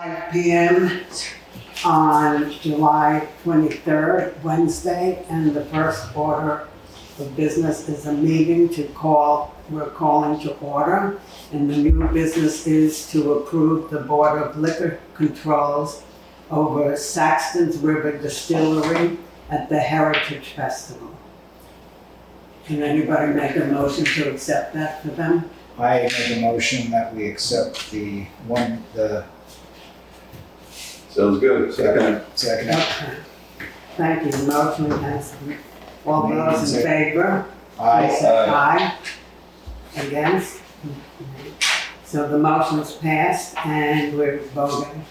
5 p.m. on July 23rd, Wednesday, and the first order of business is a meeting we're calling to order. And the new business is to approve the Board of Liquor Controls over Saxton's River Distillery at the Heritage Festival. Can anybody make a motion to accept that for them? I make a motion that we accept the Sounds good. Second. Okay. Thank you. The motion has been, all those in favor? Aye. Please say aye. Against? So the motion is passed and we're voting.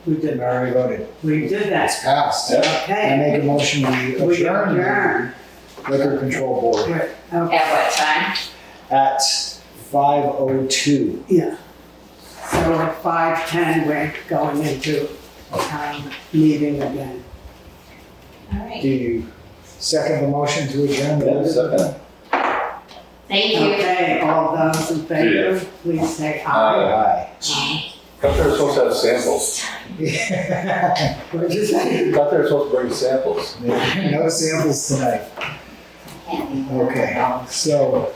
We did Already voted. We did It's that. passed. I Okay. make a motion we We adjourn adjourn. the Liquor Control Board Okay. At what time? at 5:02. Yeah. So at 5:10, we're going into meeting again. All right. Do you second the motion to adjourn? Yeah, second. Thank you. Okay, all those in favor, please say aye. Aye. Aye. Thought they were supposed to have samples. What did you say? Thought they were supposed to bring samples. No samples tonight. Okay, so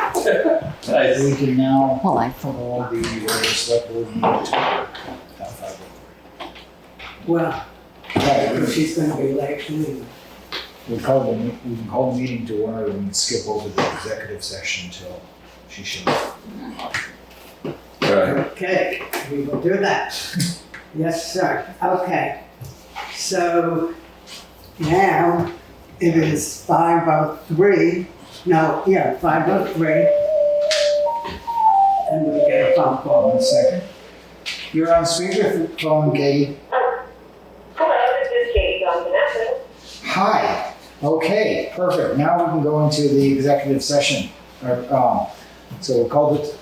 Nice. we can now Well, I call the regular Selectboard meeting to order at 5:03. Well, Right, she's gonna be late. Anyway. we can call the meeting to order and skip over the executive session until she shows up. Right. Okay, we will do that. Yes, sir. Okay. So now it is 5:03. No, yeah, 5:03. And we get a phone call. 1 second. You're on speakerphone, Katie. Hello, this is Katie Johnson. Hi. Okay, perfect. Now we can go into the executive session. So we'll call it,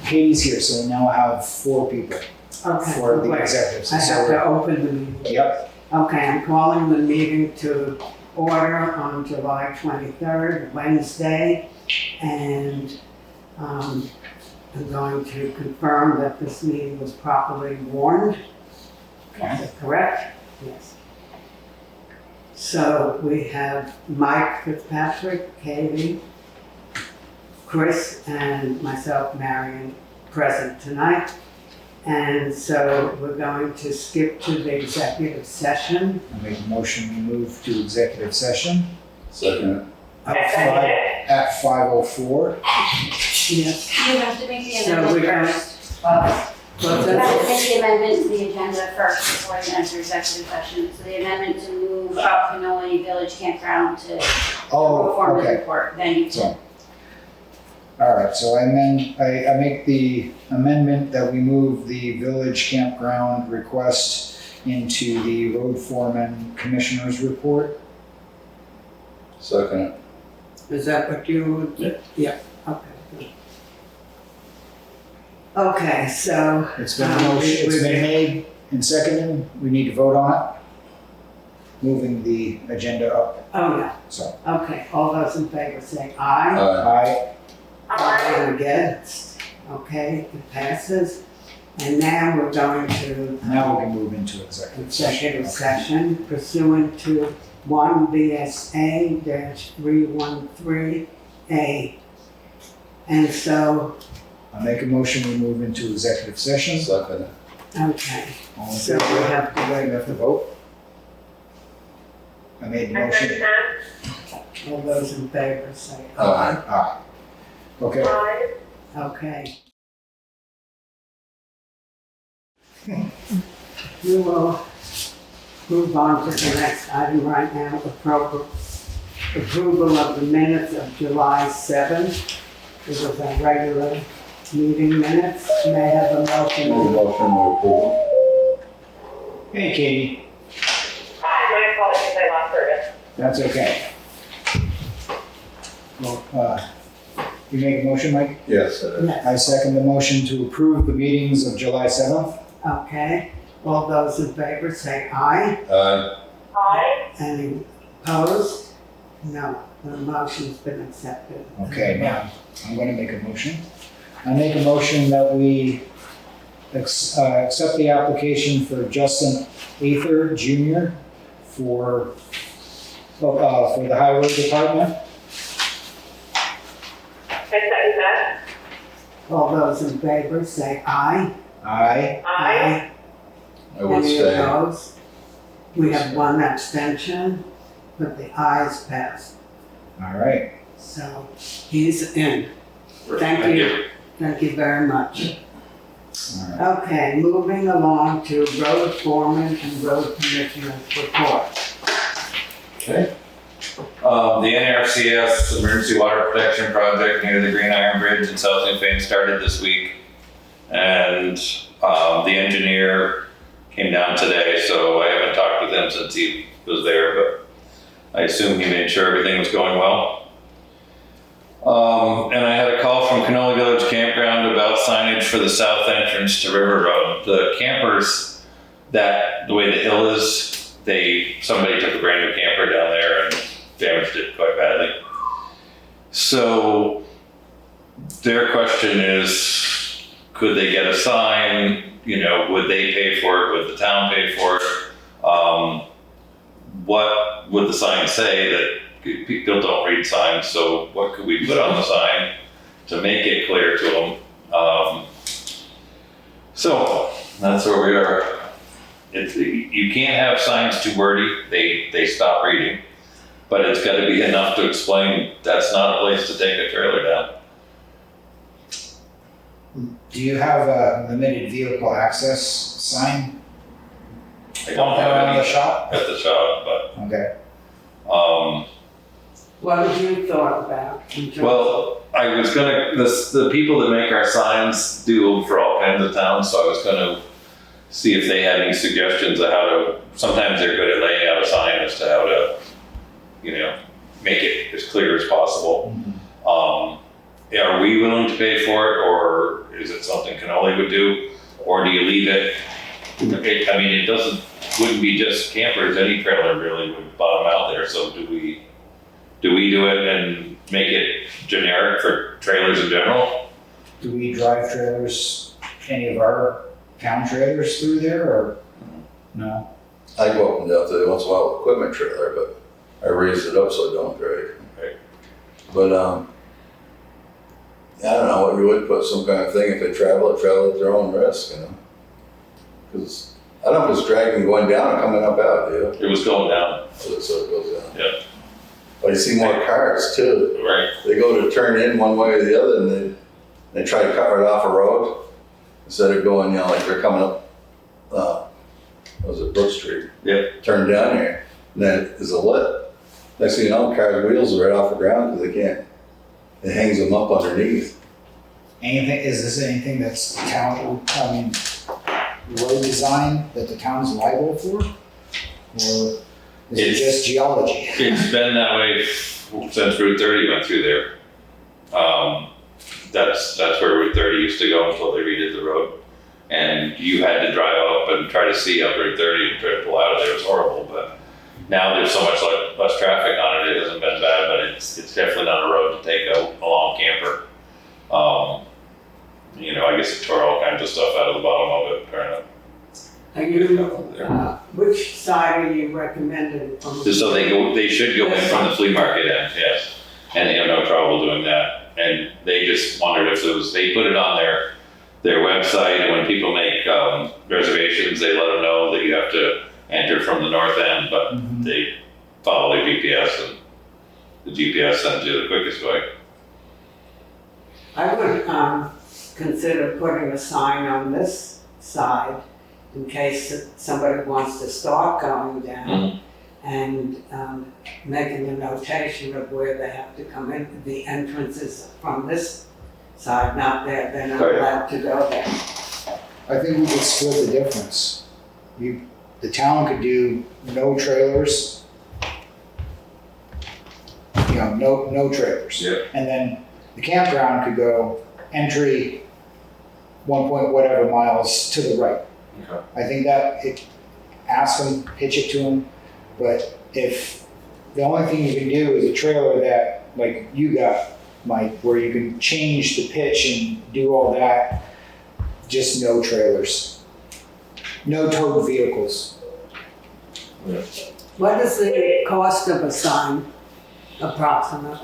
Katie's here, so we now have 4 people Okay. for the wait. executive I session. have to open the meeting. Yep, Okay, I'm calling the meeting to order on July 23rd, Wednesday, and I'm going to confirm that this meeting was properly warned. Is okay. that correct? Yes. So we have Mike Fitzpatrick, Katie, Chris, and myself, Marion, present tonight. And so we're going to skip to the executive session. I make a motion, we move to executive session Second. at 5:04. Yes. You have to make the So amendment we're going, first. what's You have to that? make the amendment to the agenda first before you enter executive session. So the amendment to move up Canoli Village Campground to Oh, Foreman's okay. report, then you can. So, all right, so I make the amendment that we move the village campground request into the road foreman commissioner's report. Second. Is that what you would? Yeah, okay. good. Okay, so, It's been made and seconded, we need to vote on it. Moving the agenda up, oh yeah, so. okay, all those in favor say aye. Aye. And against, okay, it passes. And now we're going to Now we can move into executive session. executive session pursuant to 1 VSA-313A. And so, I make a motion, we move into executive session. Second. okay, All in so favor? we have to We wait. have to vote. I made the I motion. said All those in favor say Aye. aye. Aye. Okay, aye. Okay. We will move on to the next item right now, approval of the minutes of July 7th. It was a regular meeting minutes. May I have a Make a motion? motion to approve. hey Katie, Hi, my apologies, I lost service. that's okay. Well, you make a motion, Mike? Yes. Yes. I second the motion to approve the meetings of July 7th. Okay. All those in favor say aye. Aye. Aye. Any opposed? No, the motion's been accepted. Okay, now, I'm gonna make a motion. I make a motion that we accept the application for Justin Ather Jr. for the highway department. I second that. All those in favor say aye. Aye. Aye. I would Any say, opposed? We have one abstention, but the ayes passed. All right. So he's in. Thank you. Thank you very much. All right. Okay, moving along to road foreman and road commissioner's report. Okay. The NRCS Emergency Water Protection Project near the Green Iron Bridge in South Newfane started this week. And the engineer came down today, so I haven't talked with him since he was there, but I assume he made sure everything was going well. And I had a call from Canola Village Campground about signage for the south entrance to River Road. The campers, the way the hill is, somebody took a brand new camper down there and damaged it quite badly. So their question is, could they get a sign? You know, would they pay for it? Would the town pay for it? What would the sign say? That people don't read signs, so what could we put on the sign to make it clear to them? So that's where we are. You can't have signs too wordy, they stop reading, but it's got to be enough to explain that's not a place to take a trailer down. Do you have a limited vehicle access sign I don't have around the any shop? at the shop, but Okay. What have you thought about? in terms of- well, I was gonna, the people that make our signs do them for all kinds of towns, so I was gonna see if they had any suggestions of how to, sometimes they're good at laying out a sign as to how to, make it as clear as possible. Are we willing to pay for it, or is it something Cannoli would do? Or do you leave it? I mean, wouldn't be just campers, any trailer really would bottom out there, so do we do it and make it generic for trailers in general? Do we drive trailers, any of our town trailers through there, or no? I go up and down there once in a while with equipment trailer, but I raise it up so I don't drag. Okay. But, I don't know, what you would put some kind of thing, if they travel at their own risk, Cause I don't know if it's dragging going down or coming up out, do you? It was going down, So it goes down. Yeah. But you see more cars too. right? They go to turn in one way or the other and they try to cut right off a road instead of going, like they're coming up, was it Brook Street? Yep. Turn down here, and then there's a lip. Next thing you know, car's wheels are right off the ground because they can't, it hangs them up underneath. Is this anything that's road design that the town's liable for? Or is it just geology? It's been that way since Route 30 went through there. That's where Route 30 used to go until they redid the road. And you had to drive up and try to see up Route 30 and try to pull out of there. It was horrible, but now there's so much less traffic on it. It hasn't been bad, but it's definitely not a road to take a long camper. I guess it tore all kinds of stuff out of the bottom of it, trying Are you, to there. which side are you recommending? Just so they should go in from the flea market end, yes. And they have no trouble doing that. And they just wondered if they put it on their website, and when people make reservations, they let them know that you have to enter from the north end, but they follow their GPS, and the GPS sends you the quickest way. I would consider putting a sign on this side in case somebody wants to start going down, and making a notation of where they have to come in. The entrance is from this side, not there. They're not Right. allowed to go there. I think we could split the difference. The town could do no trailers. No trailers. Yeah. And then the campground could go entry 1 point whatever miles to the right. Okay. I think ask them, pitch it to them, but if the only thing you can do is a trailer that, like you got, Mike, where you can change the pitch and do all that, just no trailers. No towed vehicles. What is the cost of a sign approximate?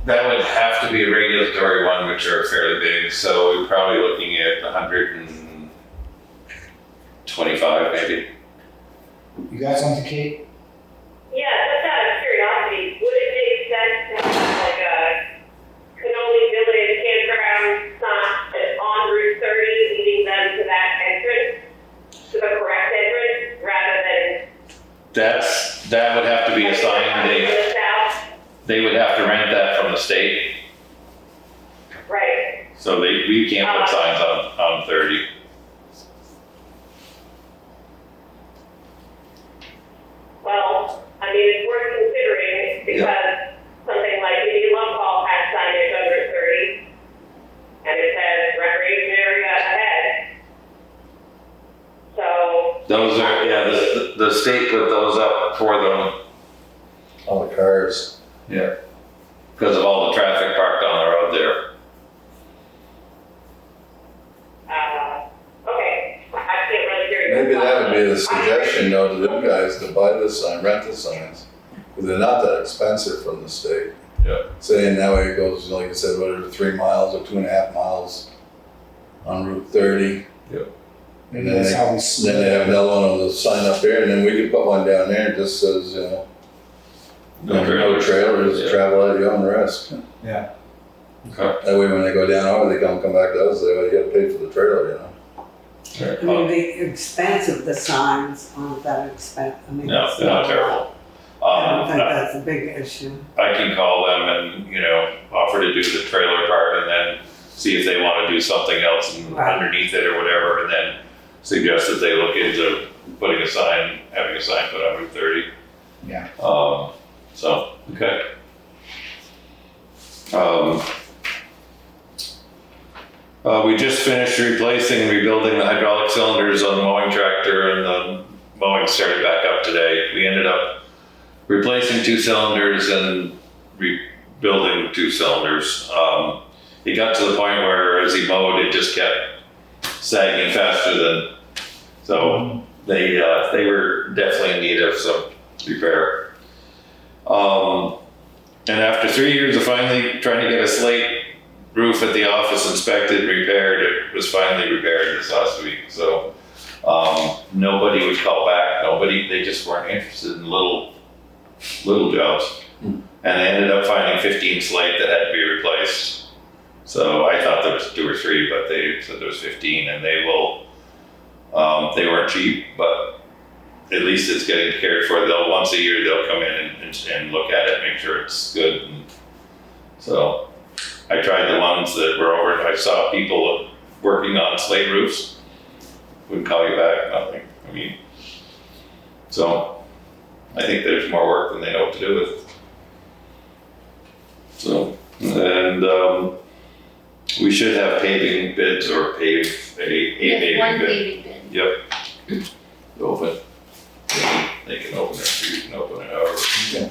That would have to be a regulatory one, which are fairly big, so we're probably looking at 125 maybe. You got something, Kate? Yeah, just out of curiosity, would it make sense to have like a Canoli Village campground sign on Route 30 leading them to that entrance, to the correct entrance, rather than That would have to be a sign, they would have to rent that from the state, Right. so we can't put signs on 30. Well, I mean, it's worth considering because something like Indian Love Hall has signage on Route 30 and it says recreation area ahead. So. Those are, yeah, the state put those up for them. All the cars. Yeah. Because of all the traffic parked on the road there. Okay, I can't really hear you. Maybe that would be a suggestion, though, to them guys to buy this sign, rent the signs. Because they're not that expensive from the state. Yeah. Saying that way it goes, like I said, whatever, 3 miles or 2.5 miles on Route 30. Maybe that's how we Then split they have it. another one of the sign up here, and then we could put one down there, it just says, no trailers, Yeah. travel at your own risk. Yeah. Okay. That way when they go down over, they come back to us, they gotta pay for the trailer, I mean, the expense of the signs aren't that expensive. I mean, No, it's they're not terrible. I don't think that's a big issue. I can call them and, offer to do the trailer part and then see if they want to do something else Right. underneath it or whatever, and then suggest that they look into having a sign put on Route 30. Yeah. So, okay. We just finished replacing and rebuilding the hydraulic cylinders on the mowing tractor, and the mowing started back up today. We ended up replacing 2 cylinders and rebuilding 2 cylinders. It got to the point where as he mowed, it just kept sagging faster than, so they were definitely in need of some repair. And after 3 years of finally trying to get a slate roof at the office inspected and repaired, it was finally repaired this last week. So nobody would call back. They just weren't interested in little jobs. And they ended up finding 15 slate that had to be replaced. So I thought there was 2 or 3, but they said there was 15, and they weren't cheap, but at least it's getting cared for. Once a year they'll come in and look at it, make sure it's good. And so I tried the ones that were over. I saw people working on slate roofs. Wouldn't call you back, nothing. I mean, so I think there's more work than they know what to do with. So, and we should have paving bids or a paving One bid. paving bid. Yep. Open. They can open it, or you can open it however. Okay.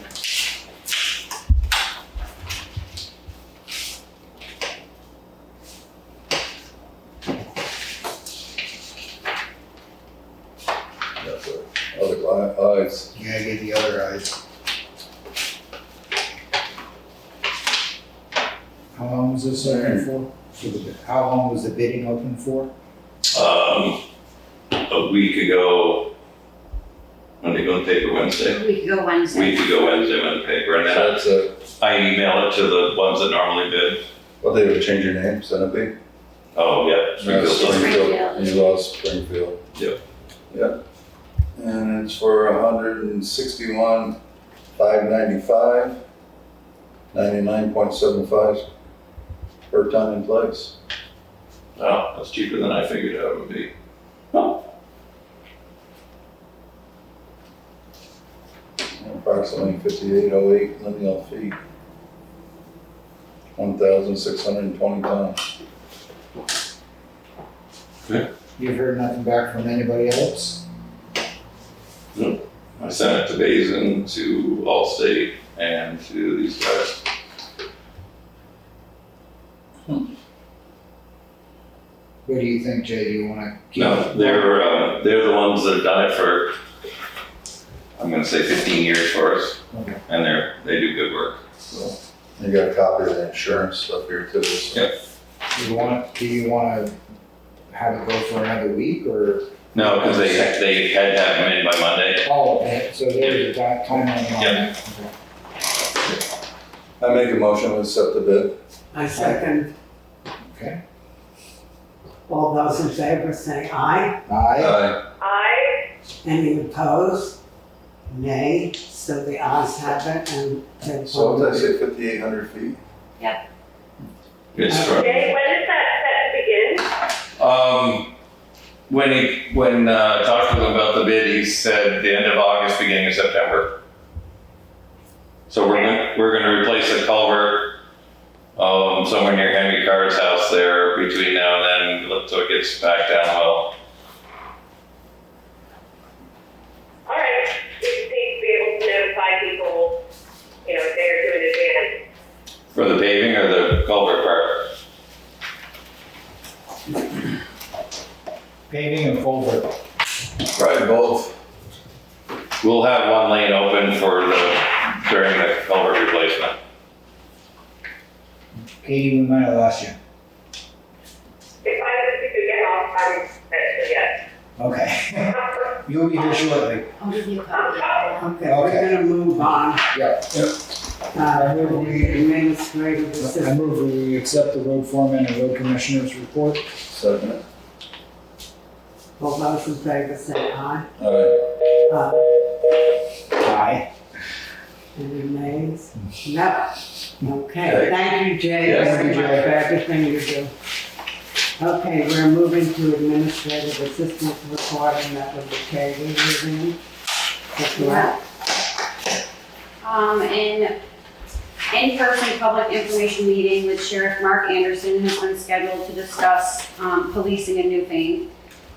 Got the other eyes. You gotta get the other eyes. How long was this open for? How long was the bidding open for? A week ago, when they go in the paper Wednesday? We could go Wednesday. Week ago Wednesday went in the paper, and then That's I email it to the ones that normally bid. what they would change your name, Centipede? Oh, yeah. Springfield. Springfield. You lost Springfield. Yep. Yep. And it's for 161,595, 99.75 per ton in place. Oh, that's cheaper than I figured it would be. Approximately 5808 lineal feet. 1,620 tons. You've heard nothing back from anybody else? I sent it to Basin, to Allstate, and to these guys. What do you think, Jay? Do you wanna keep? No, they're the ones that have done it for, I'm gonna say 15 years for us, Okay. and they do good work. So, you got a copy of the insurance stuff here too. So. Yeah. Do you wanna have it go for another week, or? No, because they had to have them in by Monday. Oh, okay, so there's a timeline on Yeah. it. I make a motion to accept the bid. I second. Okay. All those in favor say aye. Aye. I, Any opposed? Nay. So the ayes have it and they So what did I say, 5,800 feet? Good start. Jay, when is that set to begin? When talked to him about the bid, he said the end of August, beginning of September. So we're gonna replace a culvert, somewhere near Henry Carr's house there between now and then, so it gets back down well. All right, we just need to be able to notify people, a day or two in advance. For the paving or the culvert part? Paving and culvert. Right, both. We'll have one lane open during the culvert replacement. Katie, we might have lost you. If I could get off, I'm actually, yes. Okay. You'll be here shortly. I'll give you a copy. Okay, we're gonna move on. Yep. We'll be administrative I assistant. move we accept the road foreman and road commissioner's report. Second. All those in favor say aye. Aye. Any nays? No. Okay, Okay. thank you, Jay, Yes, very thank you, much Jay. for everything you do. Okay, we're moving to administrative assistant report, and that was the Katie review. That's right. An in-person public information meeting with Sheriff Mark Anderson has been scheduled to discuss policing in Newfane.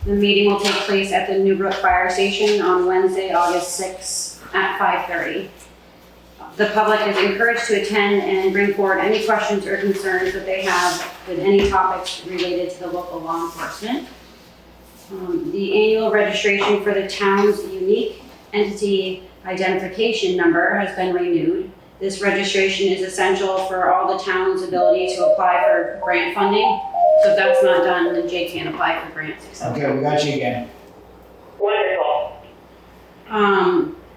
The meeting will take place at the Newbrook Fire Station on Wednesday, August 6th at 5:30. The public is encouraged to attend and bring forward any questions or concerns that they have with any topics related to the local law enforcement. The annual registration for the town's unique entity identification number has been renewed. This registration is essential for all the town's ability to apply for grant funding. So if that's not done, then Jay can't apply for grants, etc. Okay, we got you again. Wonderful.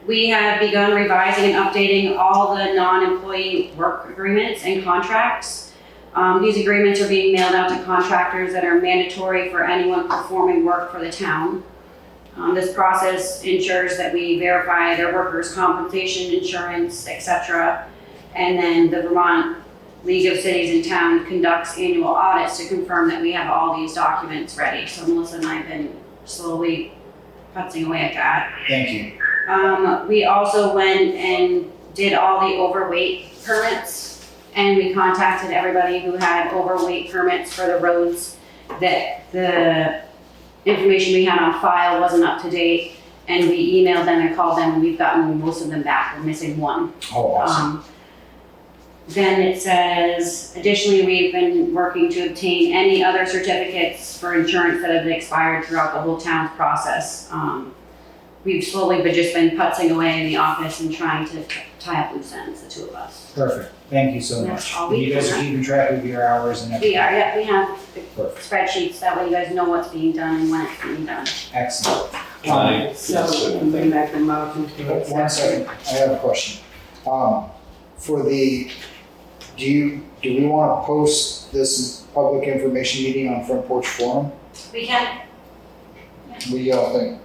We have begun revising and updating all the non-employee work agreements and contracts. These agreements are being mailed out to contractors that are mandatory for anyone performing work for the town. This process ensures that we verify their workers' compensation insurance, etc. And then the Vermont League of Cities and Towns conducts annual audits to confirm that we have all these documents ready. So Melissa and I have been slowly putzing away at that. Thank you. We also went and did all the overweight permits, and we contacted everybody who had overweight permits for the roads that the information we had on file wasn't up to date, and we emailed them and called them, and we've gotten most of them back. We're missing one. Oh, awesome. Then it says, additionally, we've been working to obtain any other certificates for insurance that have expired throughout the whole town's process. We've slowly but just been putzing away in the office and trying to tie up loose ends, the two of us. Perfect. Thank you so That's much. all we You guys do. are keeping track of your hours and everything. We are, yeah, we have the Perfect. spreadsheets, that way you guys know what's being done and when it's being done. Excellent. So can we make a motion to One accept? second, I have a question. For the, do we want to post this public information meeting on Front Porch Forum? We can, What do y'all think?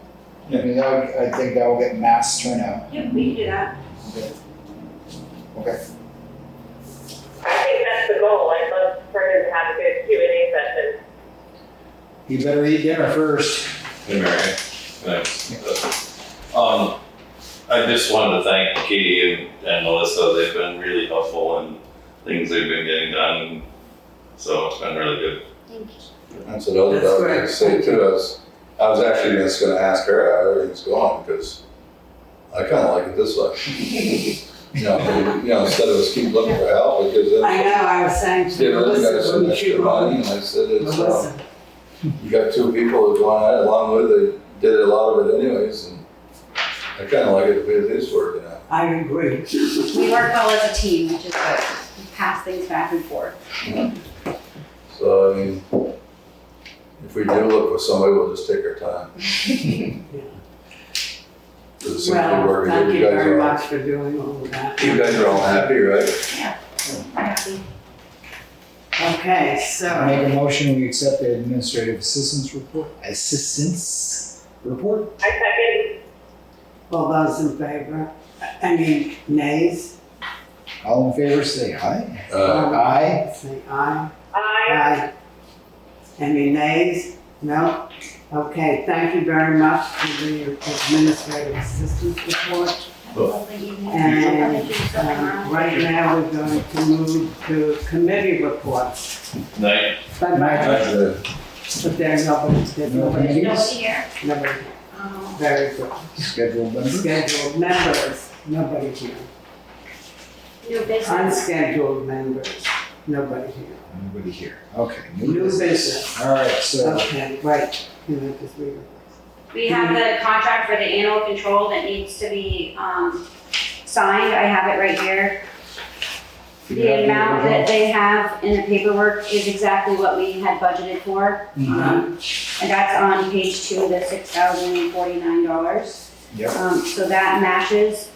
I mean, I think that will get mass turnout. yep, we can do that. Okay. I think that's the goal. I'd love for him to have a good Q&A session. You better eat dinner first. Hey, Mary. Thanks. I just wanted to thank Katie and Melissa. They've been really helpful in things they've been getting done. So it's been really good. Thank you. That's what I was That's about great. to say too. I was actually just gonna ask her how everything's going, because I kinda like it this way. Instead of us keep looking for help, because I know, then I was saying to give it, you gotta Melissa, send wouldn't extra you money, want and I said it's, Melissa? you got two people that going at it along with it, they did a lot of it anyways, and I kinda like it the way it is working out. I agree. We work well as a team, which is good. We pass things back and forth. So, I mean, if we do look for somebody, we'll just take our time. Does it seem to be Well, working? thank you guys very are all- much for doing all of that. You guys are all happy, right? We're happy. Okay, I so, make a motion, we accept the administrative assistance report. I second. all those in favor? Any nays? All in favor, say aye. Aye. Say aye. Aye. Aye. Any nays? No? Okay, thank you very much for the administrative assistance report. And right now, we're going to move to committee reports. Night. Bye-bye. But there's nobody, there's No nobody, committees? Nobody here. nobody, Um, very good. Scheduled members? Scheduled members, nobody here. New business. Unscheduled members, nobody here. Nobody here. Okay. New business. All right, so Okay, right, you know, just read it. We have the contract for the animal control that needs to be, signed. I have it right here. The amount that they have in the paperwork is exactly what we had budgeted for. And that's on page 2, the $6,049. Yep. So that matches.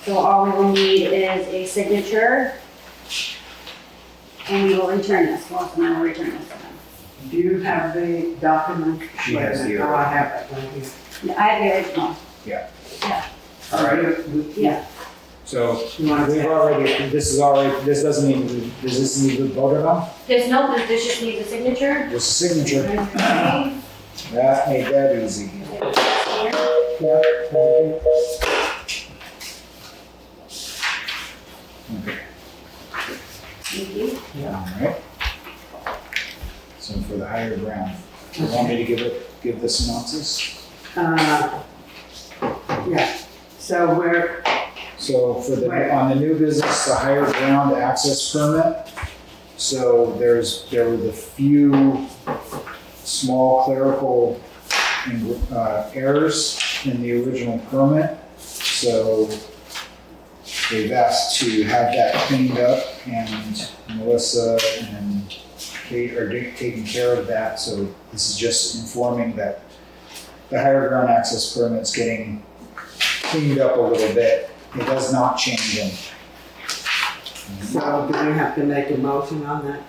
So all we will need is a signature. And we will return this. Well, and I will return this to them. Do you have the document? She has the Oh, I have it right here. I have the original. all right. Yeah. So You want we've to, already, this is already, this doesn't need, does this need to be voted on? There's no, this just needs a signature. Just a signature. Okay. That made that easy. Here. yeah, thank you. Okay. Thank you. All right. So for the higher ground, you want me to give the synopsis? Yeah, so we're, So for the, Right. on the new business, the higher ground access permit. So there were the few small clerical errors in the original permit. So they've asked to have that cleaned up, and Melissa and Kate are taking care of that. So this is just informing that the higher ground access permit's getting cleaned up a little bit. It does not change them. so do we have to make a motion on that?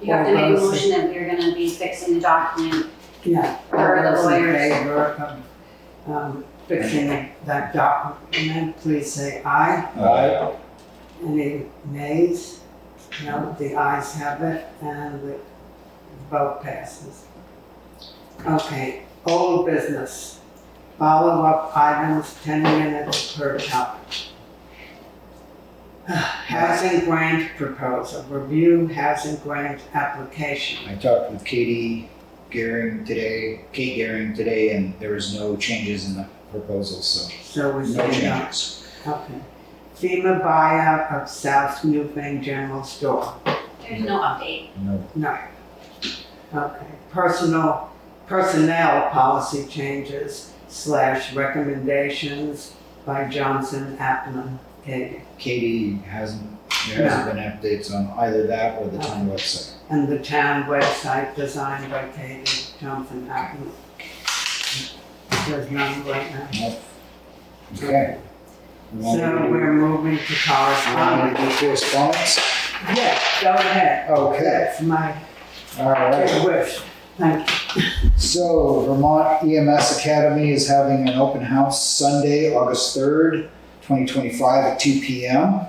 You have to make a motion that we're gonna be fixing the document. Yeah. For the All those in lawyers. favor of, fixing that document, please say aye. Aye. Any nays? No, the ayes have it, and the vote passes. Okay, old business. Follow-up items, 10 minutes per topic. Housing grant proposal, review housing grant application. I talked with Kate Gehring today, and there was no changes in the proposal, so So we're no saying no. changes. Okay. FEMA buyout of South Newfane General Store. There's no update. No. No. Okay. Personnel policy changes / recommendations by Johnson, Appman, Katie. Katie there hasn't been updates on either that or the town website. And the town website designed by Katie Johnson, Appman. There's none right now. Nope. Okay. We want So to do- we're moving to we want to correspondence. do correspondence? Yeah, go ahead. Okay, That's my all right. wish. Thank you. So Vermont EMS Academy is having an open house Sunday, August 3rd, 2025 at 2 p.m.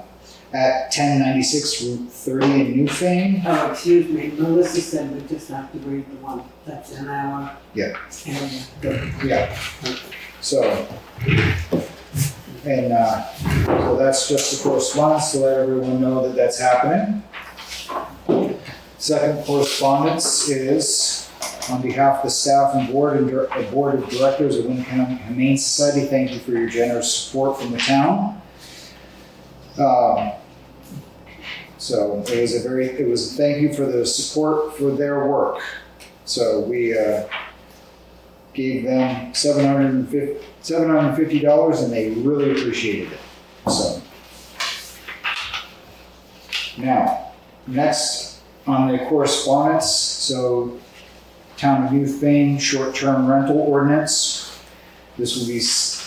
at 1096 Route 30 in Newfane. Oh, excuse me, Melissa said we just have to read the one that's in our. Yeah. area. Good. Yeah. So, and so that's just the correspondence to let everyone know that that's happening. Second correspondence is on behalf of the staff and board of directors of Windham County Humane Society. Thank you for your generous support from the town. So it was a thank you for the support for their work. So we gave them $750 and they really appreciated it. So now, next on the correspondence, so Town of Newfane short-term rental ordinance. This will be, it's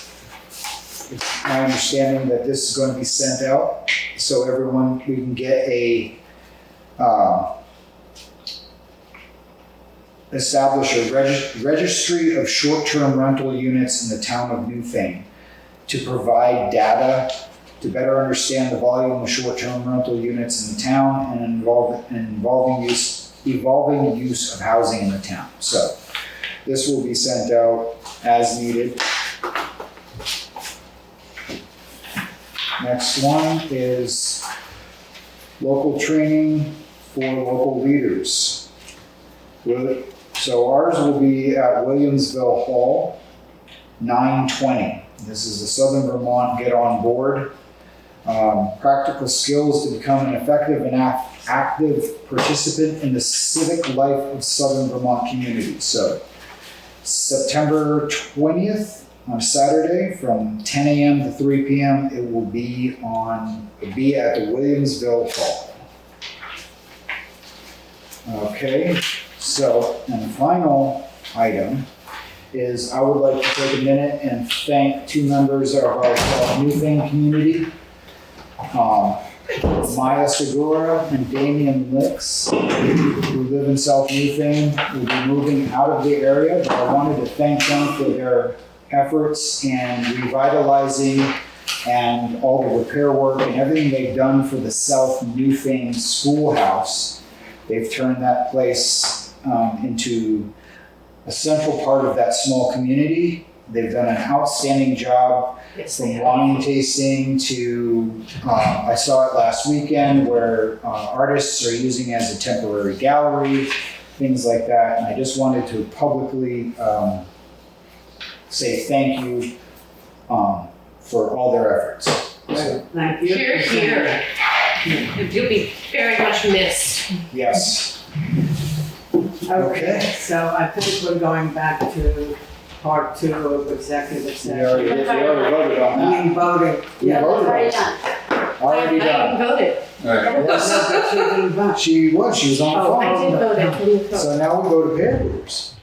my understanding that this is going to be sent out so everyone, we can get a, establish a registry of short-term rental units in the Town of Newfane to provide data to better understand the volume of short-term rental units in the town and evolving use of housing in the town. So this will be sent out as needed. Next one is local training for local leaders. So ours will be at Williamsville Hall, 9/20. This is the Southern Vermont Get On Board. Practical skills to become an effective and active participant in the civic life of Southern Vermont communities. So September 20th on Saturday from 10 a.m. to 3 p.m. It will be at the Williamsville Hall. Okay, so and the final item is I would like to take a minute and thank two members of our Newfane community. Maya Segura and Damian Licks, who live in South Newfane, will be moving out of the area, but I wanted to thank them for their efforts in revitalizing and all the repair work and everything they've done for the South Newfane schoolhouse. They've turned that place into a central part of that small community. They've done an outstanding job. From wine tasting to, I saw it last weekend where artists are using it as a temporary gallery, things like that. And I just wanted to publicly say thank you for all their efforts. So, Thank you. Here, here. You'll be very much missed. yes. Okay, so I think we're going back to part 2 of executive We session. already voted on I that. mean, voting. We voted on it. Already I done. voted. Alright, Yes. But she didn't vote. She was on the Oh, phone. I did vote. I couldn't vote. So now we go to pay orders.